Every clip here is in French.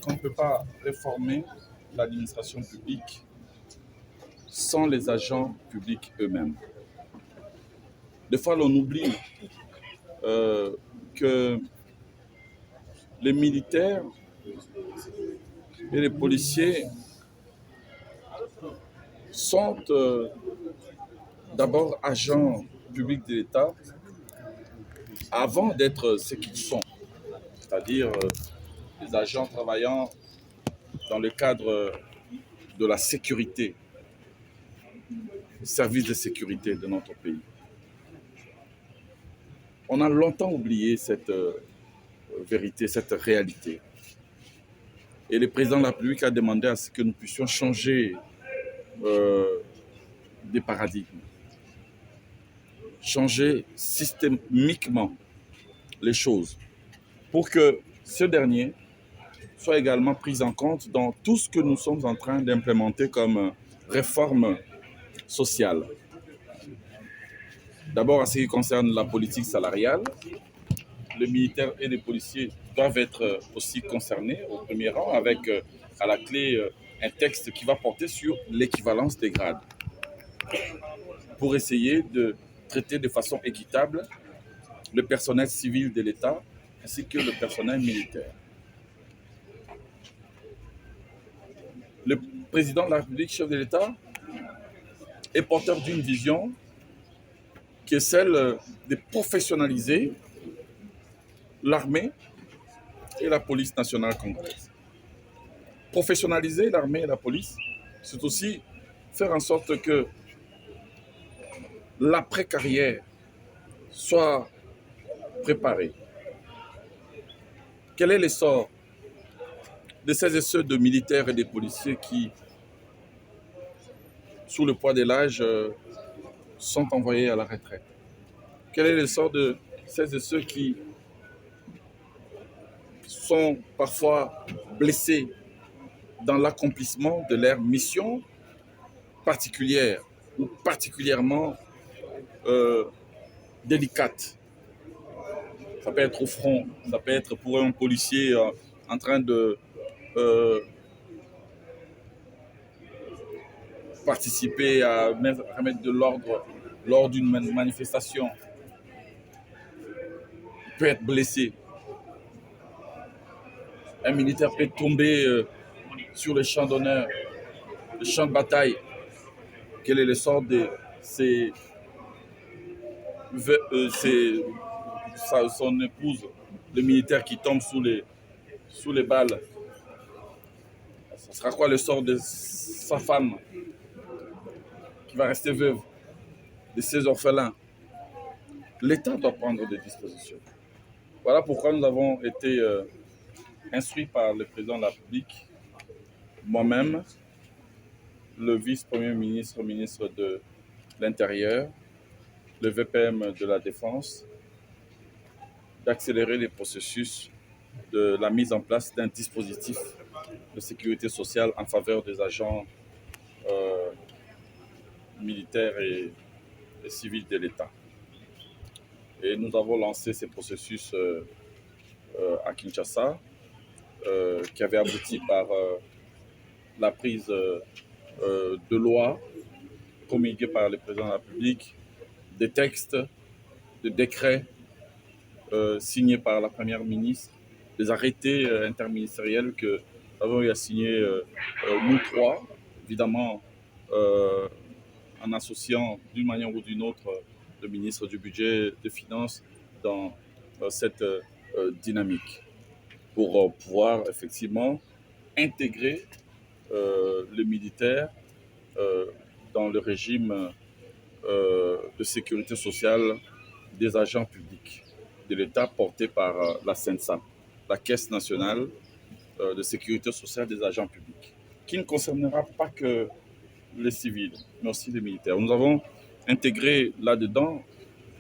qu'on ne peut pas réformer l'administration publique sans les agents publics eux-mêmes. Des fois, l'on oublie que les militaires et les policiers sont d'abord agents publics de l'État avant d'être ce qu'ils sont, c'est-à-dire des agents travaillant dans le cadre de la sécurité, service de sécurité de notre pays. On a longtemps oublié cette vérité, cette réalité. Et le président de la République a demandé à ce que nous puissions changer des paradigmes, changer systémiquement les choses pour que ce dernier soit également pris en compte dans tout ce que nous sommes en train d'implémenter comme réforme sociale. D'abord, en ce qui concerne la politique salariale, les militaires et les policiers doivent être aussi concernés au premier rang avec à la clé un texte qui va porter sur l'équivalence des grades pour essayer de traiter de façon équitable le personnel civil de l'État ainsi que le personnel militaire. Le président de la République, chef de l'État, est porteur d'une vision qui est celle de professionnaliser l'armée et la police nationale congolaise. Professionnaliser l'armée et la police, c'est aussi faire en sorte que l'après-carrière soit préparée. Quel est l'essor de celles et ceux de militaires et des policiers qui, sous le poids de l'âge, sont envoyés à la retraite? Quel est l'essor de celles et ceux qui sont parfois blessés dans l'accomplissement de leur mission particulière ou particulièrement délicate? Ça peut être au front, ça peut être pour un policier en train de participer à remettre de l'ordre lors d'une manifestation. Il peut être blessé. Un militaire peut tomber sur le champ d'honneur, le champ de bataille. Quel est le sort de son épouse, le militaire qui tombe sous les balles? Ce sera quoi le sort de sa femme qui va rester veuve, de ses orphelins? L'État doit prendre des dispositions. Voilà pourquoi nous avons été instruits par le président de la République, moi-même, le vice-premier ministre, ministre de l'Intérieur, le VPM de la Défense, d'accélérer les processus de la mise en place d'un dispositif de sécurité sociale en faveur des agents militaires et civils de l'État. Et nous avons lancé ces processus à Kinshasa, qui avait abouti par la prise de lois promulguées par le président de la République, des textes, des décrets signés par la première ministre, des arrêtés interministériels que nous avons eu à signer nous trois, évidemment en associant d'une manière ou d'une autre le ministre du Budget, des Finances dans cette dynamique pour pouvoir effectivement intégrer les militaires dans le régime de sécurité sociale des agents publics de l'État porté par la CENSA, la Caisse nationale de sécurité sociale des agents publics, qui ne concernera pas que les civils, mais aussi les militaires. Nous avons intégré là-dedans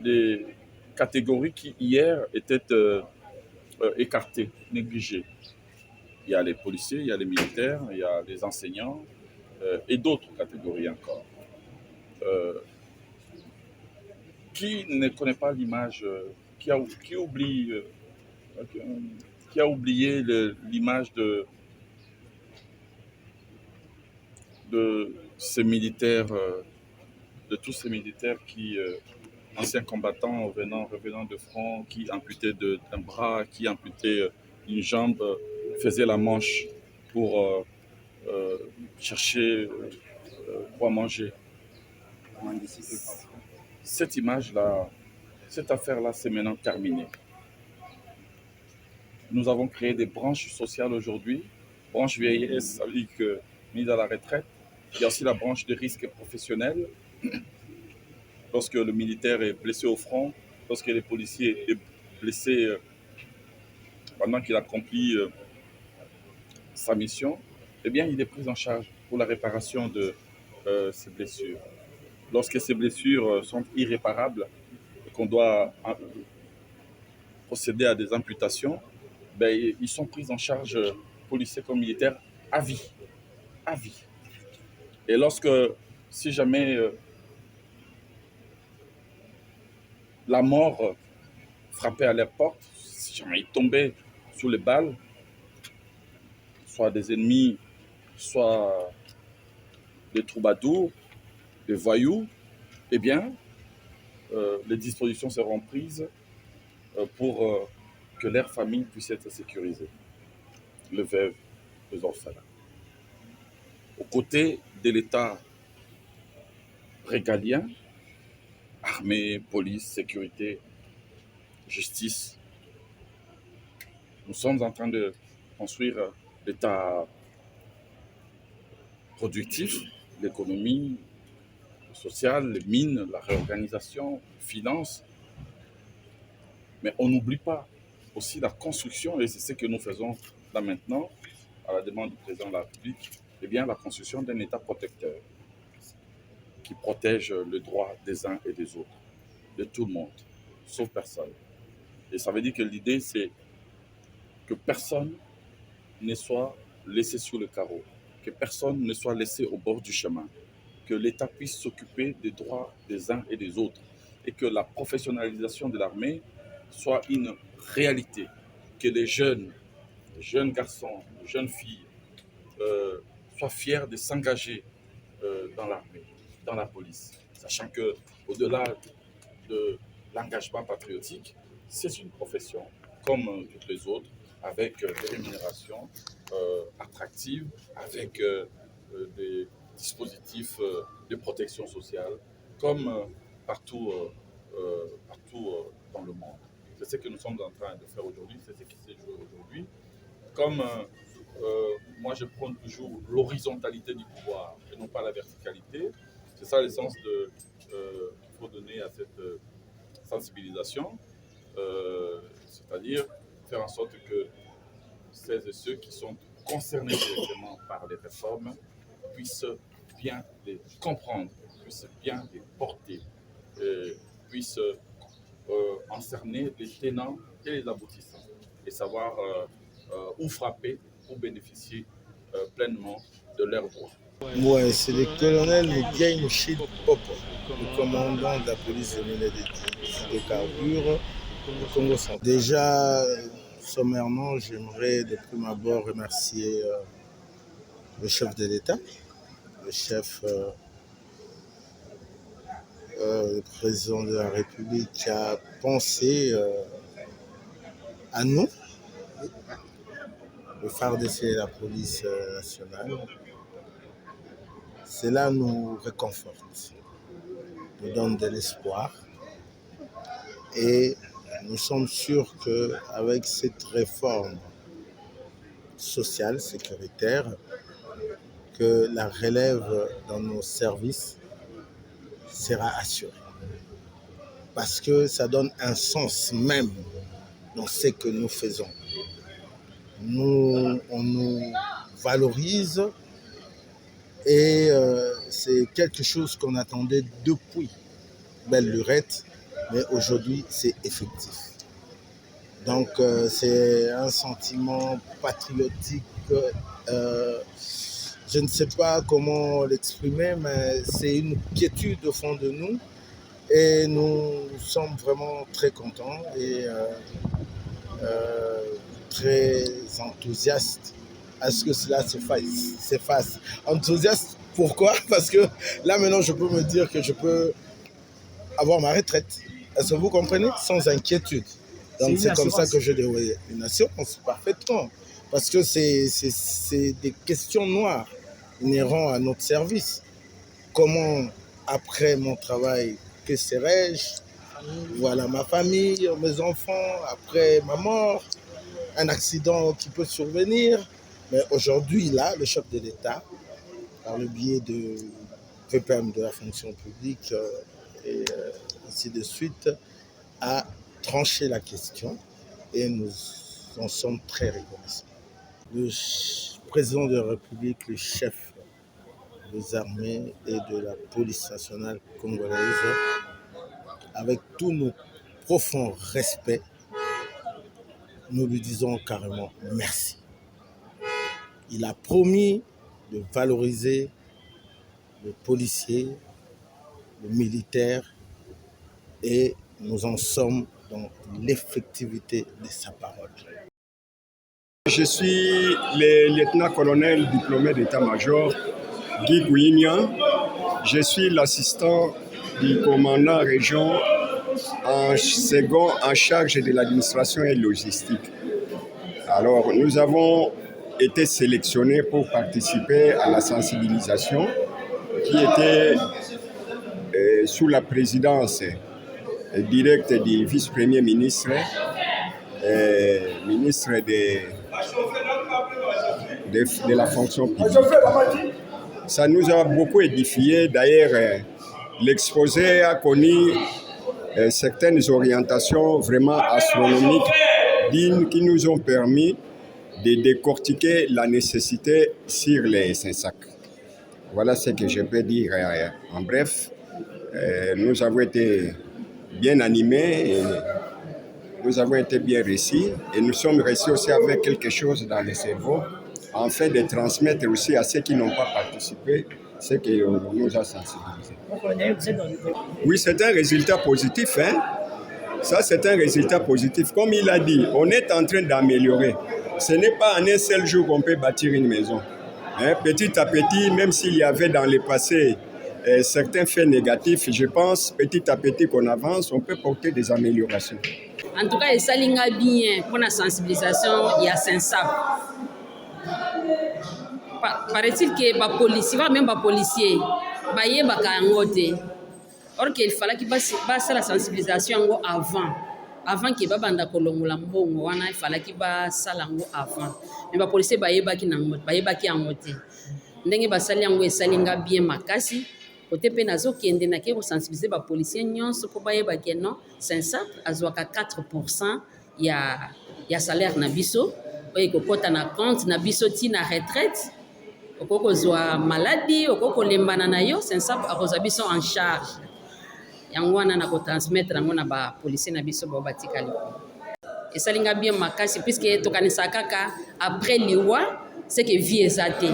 des catégories qui hier étaient écartées, négligées. Il y a les policiers, il y a les militaires, il y a les enseignants et d'autres catégories encore. Qui ne connaît pas l'image, qui qui a oublié l'image de ces militaires, de tous ces militaires qui, anciens combattants revenant de front, qui amputaient d'un bras, qui amputaient une jambe, faisaient la manche pour euh, chercher quoi manger. Cette image-là, cette affaire-là, c'est maintenant terminé. Nous avons créé des branches sociales aujourd'hui. Branche vieillesse, ça veut dire que mise à la retraite. Il y a aussi la branche de risque professionnel. Lorsque le militaire est blessé au front, lorsque le policier est blessé pendant qu'il accomplit sa mission, eh bien, il est pris en charge pour la réparation de ses blessures. Lorsque ces blessures sont irréparables et qu'on doit procéder à des amputations, ben, ils sont pris en charge, policiers comme militaires, à vie. À vie. Et lorsque, si jamais la mort frappait à leur porte, si jamais ils tombaient sous les balles, soit des ennemis, soit des troubadours, des voyous, eh bien, les dispositions seront prises pour que leur famille puisse être sécurisée, les veuves, les orphelins. Aux côtés de l'État régalien, armée, police, sécurité, justice, nous sommes en train de construire l'État productif, l'économie sociale, les mines, la réorganisation, les finances. Mais on n'oublie pas aussi la construction, et c'est ce que nous faisons là maintenant, à la demande du président de la République, eh bien la construction d'un État protecteur qui protège le droit des uns et des autres, de tout le monde, sauf personne. Et ça veut dire que l'idée, c'est que personne ne soit laissé sur le carreau, que personne ne soit laissé au bord du chemin, que l'État puisse s'occuper des droits des uns et des autres, et que la professionnalisation de l'armée soit une réalité, que les jeunes garçons, jeunes filles, soient fiers de s'engager dans l'armée, dans la police, sachant que au-delà de l'engagement patriotique, c'est une profession comme toutes les autres, avec des rémunérations attractives, avec des dispositifs de protection sociale, comme partout dans le monde. C'est ce que nous sommes en train de faire aujourd'hui, c'est ce qui s'est joué aujourd'hui. Comme moi je prône toujours l'horizontalité du pouvoir et non pas la verticalité, c'est ça l'essence qu'il faut donner à cette sensibilisation, c'est-à-dire faire en sorte que celles et ceux qui sont concernés directement par les réformes puissent bien les comprendre, puissent bien les porter, puissent en cerner les tenants et les aboutissants et savoir où frapper pour bénéficier pleinement de leurs droits. Ouais, c'est le colonel Mugai Mouchid Popo, le commandant de la police de mines et de carbure du Congo central. Déjà, sommairement, j'aimerais de prime abord remercier le chef de l'État, le chef, le président de la République qui a pensé à nous, le phare d'essai de la police nationale. Cela nous réconforte, nous donne de l'espoir et nous sommes sûrs qu'avec cette réforme sociale, sécuritaire, que la relève dans nos services sera assurée. Parce que ça donne un sens même dans ce que nous faisons. On nous valorise et c'est quelque chose qu'on attendait depuis belle lurette, mais aujourd'hui c'est effectif. Donc c'est un sentiment patriotique, je ne sais pas comment l'exprimer, mais c'est une quiétude au fond de nous et nous sommes vraiment très contents et très enthousiaste à ce que cela s'efface. Enthousiaste, pourquoi? Parce que là maintenant je peux me dire que je peux avoir ma retraite. Est-ce que vous comprenez? Sans inquiétude. Donc c'est comme ça que je dis oui, une assurance, parfaitement. Parce que c'est des questions noires inhérentes à notre service. Comment, après mon travail, que serais-je? Voilà ma famille, mes enfants, après ma mort, un accident qui peut survenir. Mais aujourd'hui, là, le chef de l'État, par le biais de VPM de la fonction publique et ainsi de suite, a tranché la question et nous en sommes très reconnaissants. Le président de la République, le chef des armées et de la police nationale congolaise, avec tout nos profonds respects, nous lui disons carrément merci. Il a promis de valoriser le policier, le militaire, et nous en sommes dans l'effectivité de sa parole. Je suis le lieutenant-colonel diplômé d'état-major Guy Gouignan. Je suis l'assistant du commandant région second en charge de l'administration et logistique. Alors, nous avons été sélectionnés pour participer à la sensibilisation qui était sous la présidence directe du vice-premier ministre, ministre de la fonction publique. Ça nous a beaucoup édifié. D'ailleurs, l'exposé a connu certaines orientations vraiment astronomiques qui nous ont permis de décortiquer la nécessité sur les SINSAC. Voilà ce que je peux dire en bref. Nous avons été bien animés, et nous avons été bien réussis et nous sommes réussis aussi avec quelque chose dans le cerveau, afin de transmettre aussi à ceux qui n'ont pas participé ce qui nous a sensibilisés. Oui, c'est un résultat positif. Ça, c'est un résultat positif. Comme il a dit, on est en train d'améliorer. Ce n'est pas en un seul jour qu'on peut bâtir une maison. Petit à petit, même s'il y avait dans le passé certains faits négatifs, je pense, petit à petit qu'on avance, on peut porter des améliorations. En tout cas, ça linga bien pour la sensibilisation, il y a SINSAP. Paraît-il que les policiers, même les policiers, ils sont or qu'il fallait qu'ils fassent la sensibilisation avant que les banda kolongola mbongo wana il fallait qu'ils fassent lango avant. Mais les policiers bayebaki angote. Ndenge basali yango esalinga bien makasi. Côté pe nazo kende na ke ko sensibiliser ba policiers nyonso po bayeba ke non SINSAP azwaka 4% ya salaire na biso oyo kokota na compte na biso ti na retraite okoko zwa maladie okoko lembana na yo SINSAP akozwa biso en charge yango wana na ko transmettre yango na ba policiers na biso ba batikali esalinga bien makasi puisque tokanisa kaka après liwa c'est que vie ezate.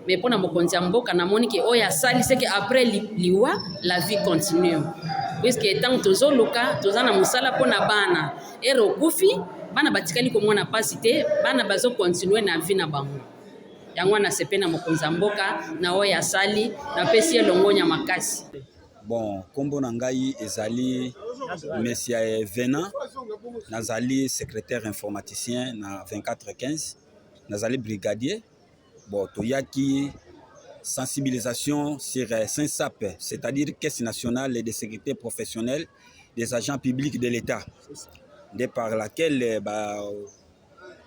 Mais pour nous mboka na moni ke oya sali c'est que après liwa la vie continue puisque tant tozo loka tozana musala pona bana ero kufi bana batikali ko mwana pasité bana bazo continuer na vie na bango yango na sepena mokonza mboka na oya sali na pesi elongonya makasi. Bon, kombo na ngai ezali Monsieur Venant, nazali secrétaire informaticien na 2415, nazali brigadier. Bon, toyaki sensibilisation sur SINSAP, c'est-à-dire Caisse nationale de sécurité professionnelle des agents publics de l'État, de par laquelle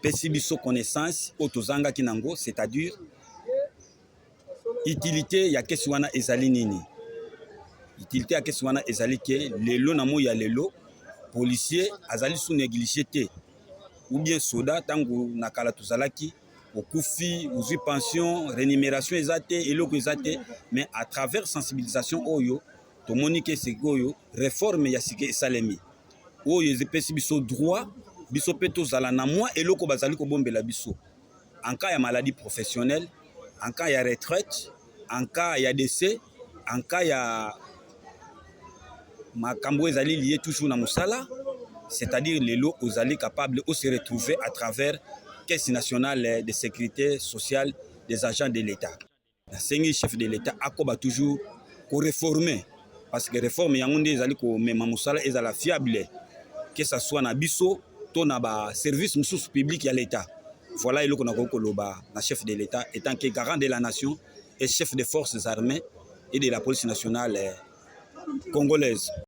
pesi biso connaissance otozanga kinango, c'est-à-dire utilité ya kesi wana ezali nini. Utilité ya kesi wana ezali ke lelo na mo ya lelo policier azali sous négligé te ou bien soda tango nakala tozalaki okufi uzwi pension rémunération ezate eloko ezate mais à travers sensibilisation oyo tomoni ke sekoyo réforme ya sike esalemi oyo ezepesi biso droit biso pe tozala na mwa eloko bazali kobombela biso en cas ya maladie professionnelle, en cas ya retraite, en cas ya décès, en cas ya makambo ezali lié toujours na musala c'est-à-dire les lots aux alliés capables de se retrouver à travers Caisse nationale de sécurité sociale des agents de l'État. Le chef de l'État a toujours réformer parce que réforme yango nde ezali komema mosala ezala fiable, que ça soit na biso to na ba service mususu public ya l'État. Voilà eloko na koloba na chef de l'État étant que garant de la nation et chef des forces armées et de la police nationale congolaise.